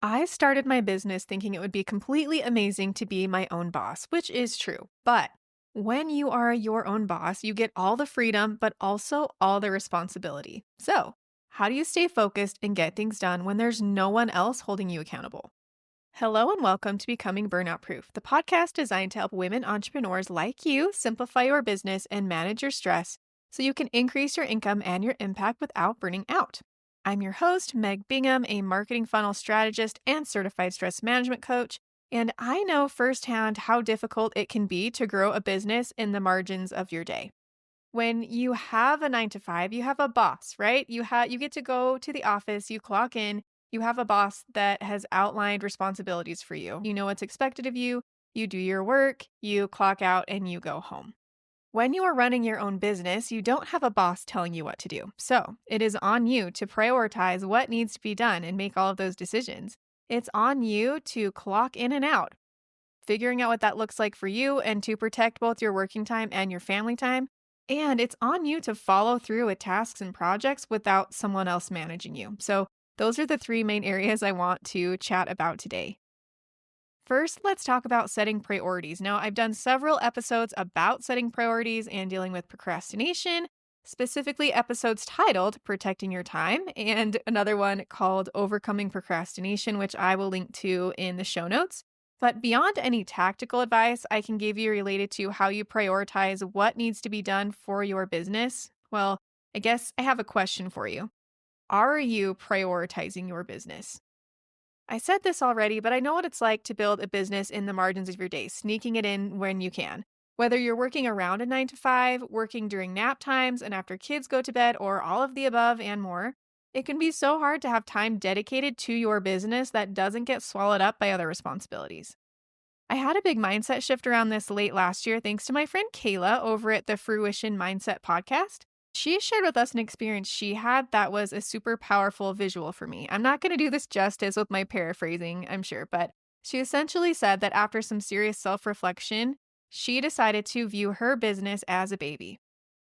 I started my business thinking it would be completely amazing to be my own boss, which is true. But when you are your own boss, you get all the freedom, but also all the responsibility. So, how do you stay focused and get things done when there's no one else holding you accountable? Hello and welcome to Becoming Burnout Proof, the podcast designed to help women entrepreneurs like you simplify your business and manage your stress so you can increase your income and your impact without burning out. I'm your host, Meg Bingham, a marketing funnel strategist and certified stress management coach, and I know firsthand how difficult it can be to grow a business in the margins of your day. When you have a 9 to 5, you have a boss, right? You get to go to the office, you clock in, you have a boss that has outlined responsibilities for you. You know what's expected of you, you do your work, you clock out and you go home. When you are running your own business, you don't have a boss telling you what to do. So, it is on you to prioritize what needs to be done and make all of those decisions. It's on you to clock in and out, figuring out what that looks like for you and to protect both your working time and your family time. And it's on you to follow through with tasks and projects without someone else managing you. So, those are the three main areas I want to chat about today. First, let's talk about setting priorities. Now, I've done several episodes about setting priorities and dealing with procrastination, specifically episodes titled Protecting Your Time, and another one called Overcoming Procrastination, which I will link to in the show notes. But beyond any tactical advice I can give you related to how you prioritize what needs to be done for your business, well, I guess I have a question for you. Are you prioritizing your business? I said this already, but I know what it's like to build a business in the margins of your day, sneaking it in when you can. Whether you're working around a 9 to 5, working during nap times and after kids go to bed, or all of the above and more, it can be so hard to have time dedicated to your business that doesn't get swallowed up by other responsibilities. I had a big mindset shift around this late last year thanks to my friend Kayla over at the Fruition Mindset podcast. She shared with us an experience she had that was a super powerful visual for me. I'm not going to do this justice with my paraphrasing, I'm sure, but she essentially said that after some serious self reflection, she decided to view her business as a baby.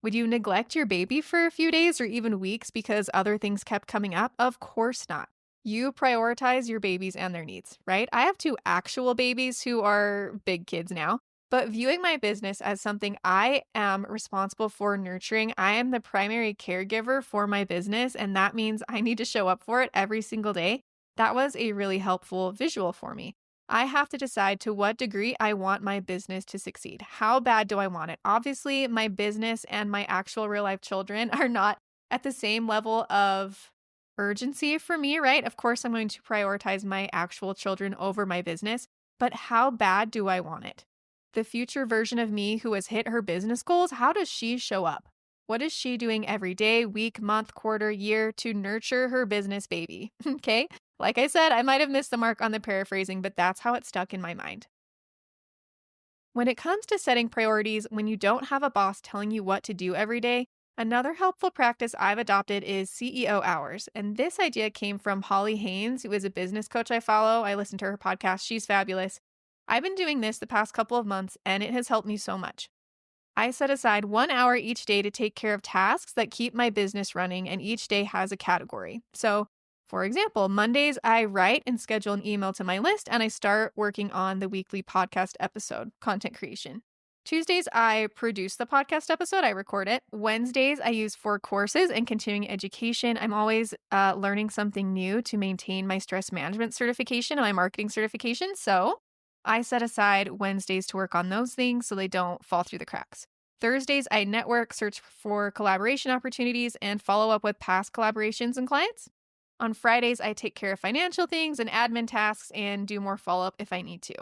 Would you neglect your baby for a few days or even weeks because other things kept coming up? Of course not. You prioritize your babies and their needs, right? I have two actual babies who are big kids now, but viewing my business as something I am responsible for nurturing, I am the primary caregiver for my business, and that means I need to show up for it every single day. That was a really helpful visual for me. I have to decide to what degree I want my business to succeed. How bad do I want it? Obviously, my business and my actual real life children are not at the same level of urgency for me, right? Of course, I'm going to prioritize my actual children over my business, but how bad do I want it? The future version of me who has hit her business goals, how does she show up? What is she doing every day, week, month, quarter, year to nurture her business baby? Okay. Like I said, I might have missed the mark on the paraphrasing, but that's how it stuck in my mind. When it comes to setting priorities, when you don't have a boss telling you what to do every day, another helpful practice I've adopted is CEO hours. And this idea came from Holly Haynes, who is a business coach I follow. I listen to her podcast. She's fabulous. I've been doing this the past couple of months, and it has helped me so much. I set aside 1 hour each day to take care of tasks that keep my business running, and each day has a category. So, for example, Mondays, I write and schedule an email to my list, and I start working on the weekly podcast episode, content creation. Tuesdays, I produce the podcast episode, I record it. Wednesdays, I use for courses and continuing education. I'm always learning something new to maintain my stress management certification and my marketing certification. So I set aside Wednesdays to work on those things so they don't fall through the cracks. Thursdays, I network, search for collaboration opportunities, and follow up with past collaborations and clients. On Fridays, I take care of financial things and admin tasks and do more follow up if I need to.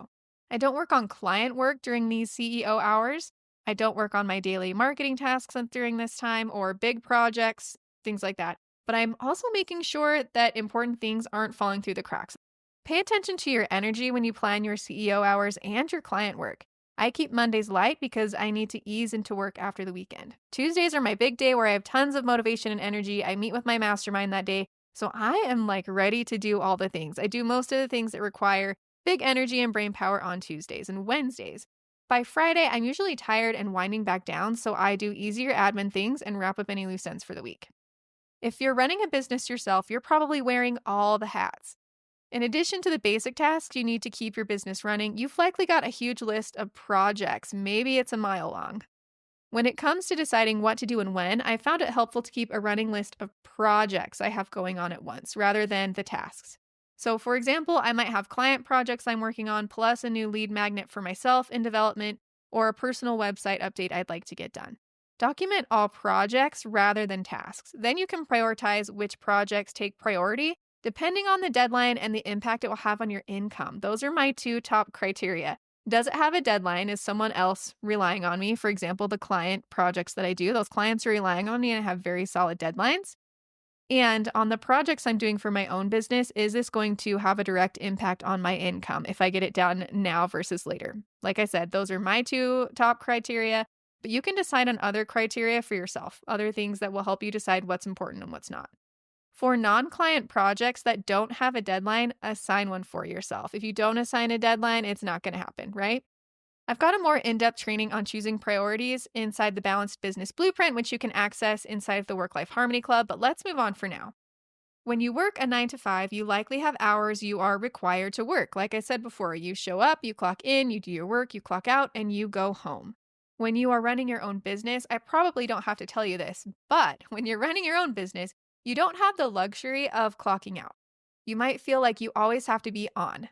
I don't work on client work during these CEO hours. I don't work on my daily marketing tasks during this time or big projects, things like that. But I'm also making sure that important things aren't falling through the cracks. Pay attention to your energy when you plan your CEO hours and your client work. I keep Mondays light because I need to ease into work after the weekend. Tuesdays are my big day where I have tons of motivation and energy. I meet with my mastermind that day. So I am ready to do all the things. I do most of the things that require big energy and brain power on Tuesdays and Wednesdays. By Friday, I'm usually tired and winding back down, so I do easier admin things and wrap up any loose ends for the week. If you're running a business yourself, you're probably wearing all the hats. In addition to the basic tasks you need to keep your business running, you've likely got a huge list of projects. Maybe it's a mile long. When it comes to deciding what to do and when, I found it helpful to keep a running list of projects I have going on at once rather than the tasks. So, for example, I might have client projects I'm working on, plus a new lead magnet for myself in development, or a personal website update I'd like to get done. Document all projects rather than tasks. Then you can prioritize which projects take priority depending on the deadline and the impact it will have on your income. Those are my two top criteria. Does it have a deadline? Is someone else relying on me? For example, the client projects that I do, those clients are relying on me and I have very solid deadlines. And on the projects I'm doing for my own business, is this going to have a direct impact on my income if I get it done now versus later? Like I said, those are my two top criteria, but you can decide on other criteria for yourself, other things that will help you decide what's important and what's not. For non-client projects that don't have a deadline, assign one for yourself. If you don't assign a deadline, it's not going to happen, right? I've got a more in-depth training on choosing priorities inside the Balanced Business Blueprint, which you can access inside of the Work-Life Harmony Club, but let's move on for now. When you work a 9 to 5, you likely have hours you are required to work. Like I said before, you show up, you clock in, you do your work, you clock out, and you go home. When you are running your own business, I probably don't have to tell you this, but when you're running your own business, you don't have the luxury of clocking out. You might feel like you always have to be on.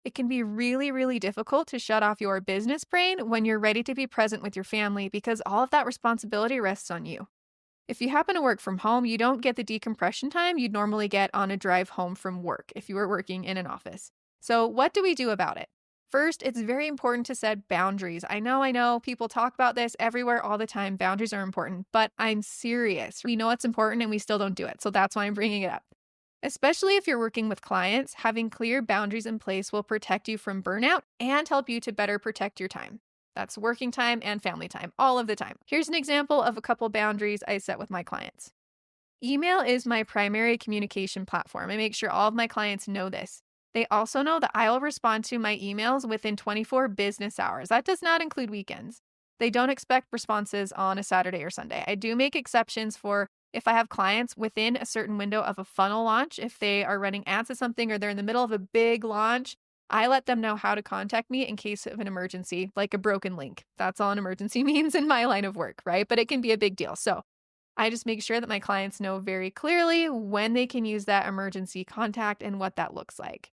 It can be really, really difficult to shut off your business brain when you're ready to be present with your family because all of that responsibility rests on you. If you happen to work from home, you don't get the decompression time you'd normally get on a drive home from work if you were working in an office. So, what do we do about it? First, it's very important to set boundaries. I know, people talk about this everywhere all the time. Boundaries are important, but I'm serious. We know it's important and we still don't do it. So that's why I'm bringing it up. Especially if you're working with clients, having clear boundaries in place will protect you from burnout and help you to better protect your time. That's working time and family time, all of the time. Here's an example of a couple boundaries I set with my clients. Email is my primary communication platform. I make sure all of my clients know this. They also know that I will respond to my emails within 24 business hours. That does not include weekends. They don't expect responses on a Saturday or Sunday. I do make exceptions for if I have clients within a certain window of a funnel launch, if they are running ads to something or they're in the middle of a big launch, I let them know how to contact me in case of an emergency, like a broken link. That's all an emergency means in my line of work, right? But it can be a big deal. So I just make sure that my clients know very clearly when they can use that emergency contact and what that looks like.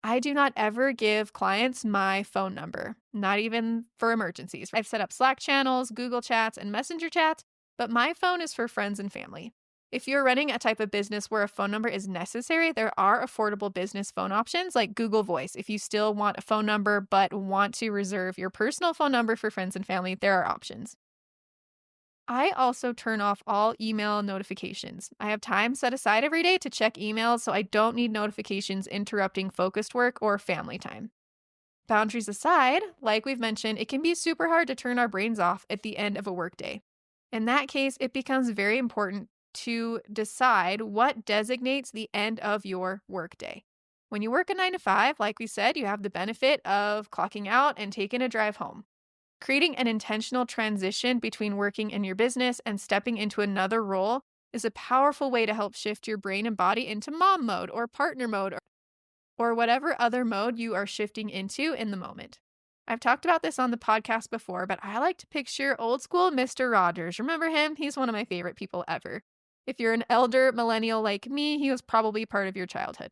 I do not ever give clients my phone number, not even for emergencies. I've set up Slack channels, Google Chats, and Messenger chats, but my phone is for friends and family. If you're running a type of business where a phone number is necessary, there are affordable business phone options like Google Voice. If you still want a phone number but want to reserve your personal phone number for friends and family, there are options. I also turn off all email notifications. I have time set aside every day to check emails, so I don't need notifications interrupting focused work or family time. Boundaries aside, like we've mentioned, it can be super hard to turn our brains off at the end of a workday. In that case, it becomes very important to decide what designates the end of your workday. When you work a 9 to 5, like we said, you have the benefit of clocking out and taking a drive home. Creating an intentional transition between working in your business and stepping into another role is a powerful way to help shift your brain and body into mom mode or partner mode or whatever other mode you are shifting into in the moment. I've talked about this on the podcast before, but I like to picture old school Mr. Rogers. Remember him? He's one of my favorite people ever. If you're an elder millennial like me, he was probably part of your childhood.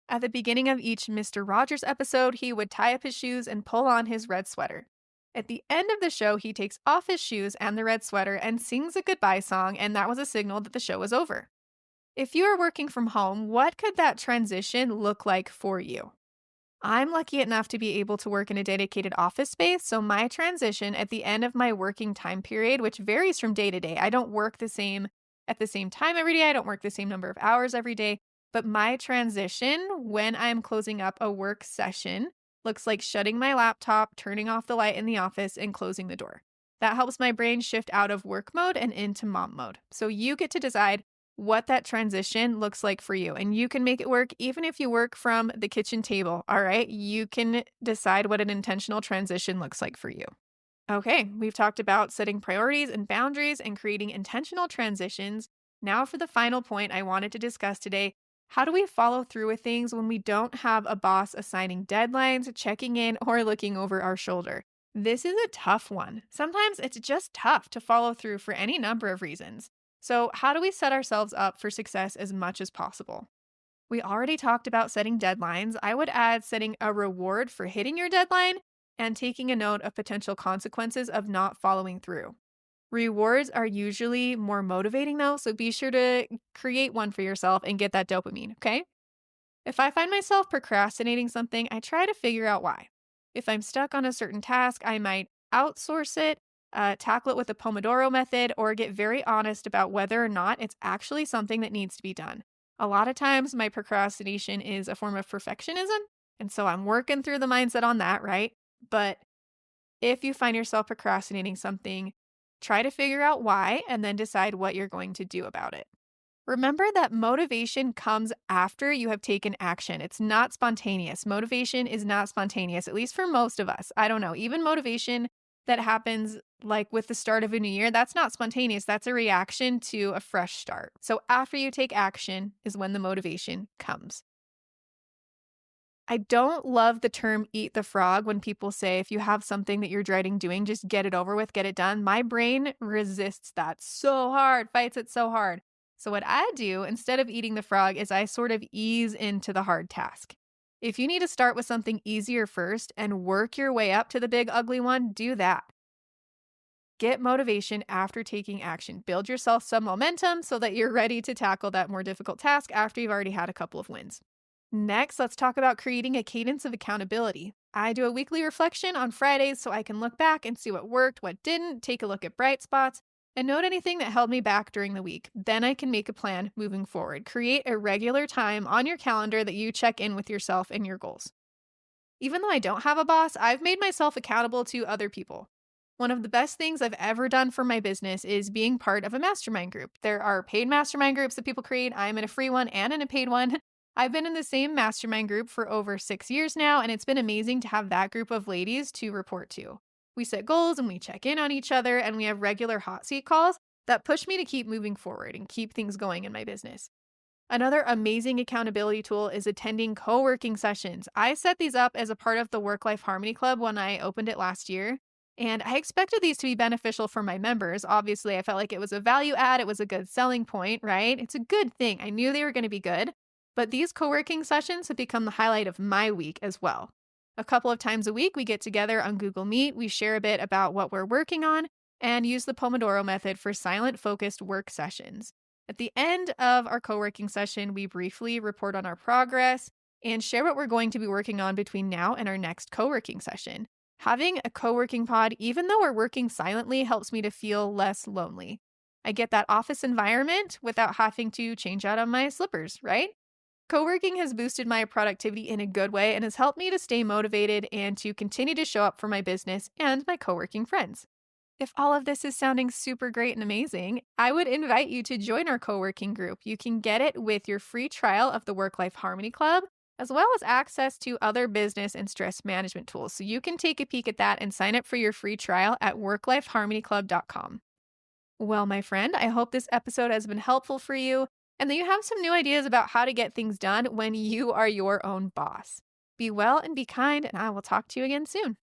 At the beginning of each Mr. Rogers episode, he would tie up his shoes and pull on his red sweater. At the end of the show, he takes off his shoes and the red sweater and sings a goodbye song, and that was a signal that the show was over. If you are working from home, what could that transition look like for you? I'm lucky enough to be able to work in a dedicated office space, so my transition at the end of my working time period, which varies from day to day, I don't work at the same time every day, I don't work the same number of hours every day, but my transition when I'm closing up a work session looks like shutting my laptop, turning off the light in the office, and closing the door. That helps my brain shift out of work mode and into mom mode. So you get to decide what that transition looks like for you. And you can make it work even if you work from the kitchen table, all right? You can decide what an intentional transition looks like for you. Okay, we've talked about setting priorities and boundaries and creating intentional transitions. Now for the final point I wanted to discuss today, How do we follow through with things when we don't have a boss assigning deadlines, checking in, or looking over our shoulder? This is a tough one. Sometimes it's just tough to follow through for any number of reasons. So, how do we set ourselves up for success as much as possible? We already talked about setting deadlines. I would add setting a reward for hitting your deadline and taking a note of potential consequences of not following through. Rewards are usually more motivating though, so be sure to create one for yourself and get that dopamine, okay? If I find myself procrastinating something, I try to figure out why. If I'm stuck on a certain task, I might outsource it, tackle it with the Pomodoro method, or get very honest about whether or not it's actually something that needs to be done. A lot of times, my procrastination is a form of perfectionism. And so I'm working through the mindset on that, right? But if you find yourself procrastinating something, try to figure out why and then decide what you're going to do about it. Remember that motivation comes after you have taken action. It's not spontaneous. Motivation is not spontaneous, at least for most of us. I don't know. Even motivation that happens like with the start of a new year, that's not spontaneous. That's a reaction to a fresh start. So after you take action is when the motivation comes. I don't love the term eat the frog when people say if you have something that you're dreading doing, just get it over with, get it done. My brain resists that so hard, fights it so hard. So, what I do instead of eating the frog is I sort of ease into the hard task. If you need to start with something easier first and work your way up to the big ugly one, do that. Get motivation after taking action. Build yourself some momentum so that you're ready to tackle that more difficult task after you've already had a couple of wins. Next, let's talk about creating a cadence of accountability. I do a weekly reflection on Fridays so I can look back and see what worked, what didn't, take a look at bright spots, and note anything that held me back during the week. Then I can make a plan moving forward. Create a regular time on your calendar that you check in with yourself and your goals. Even though I don't have a boss, I've made myself accountable to other people. One of the best things I've ever done for my business is being part of a mastermind group. There are paid mastermind groups that people create. I'm in a free one and in a paid one. I've been in the same mastermind group for over 6 years now, and it's been amazing to have that group of ladies to report to. We set goals and we check in on each other, and we have regular hot seat calls that push me to keep moving forward and keep things going in my business. Another amazing accountability tool is attending co-working sessions. I set these up as a part of the Work-Life Harmony Club when I opened it last year, and I expected these to be beneficial for my members. Obviously, I felt like it was a value add. It was a good selling point, right? It's a good thing. I knew they were going to be good. But these co-working sessions have become the highlight of my week as well. A couple of times a week, we get together on Google Meet, we share a bit about what we're working on, and use the Pomodoro method for silent, focused work sessions. At the end of our co-working session, we briefly report on our progress and share what we're going to be working on between now and our next co-working session. Having a co-working pod, even though we're working silently, helps me to feel less lonely. I get that office environment without having to change out of my slippers, right? Co-working has boosted my productivity in a good way and has helped me to stay motivated and to continue to show up for my business and my co-working friends. If all of this is sounding super great and amazing, I would invite you to join our co-working group. You can get it with your free trial of the Work-Life Harmony Club, as well as access to other business and stress management tools. So you can take a peek at that and sign up for your free trial at worklifeharmonyclub.com. Well, my friend, I hope this episode has been helpful for you and that you have some new ideas about how to get things done when you are your own boss. Be well and be kind, and I will talk to you again soon.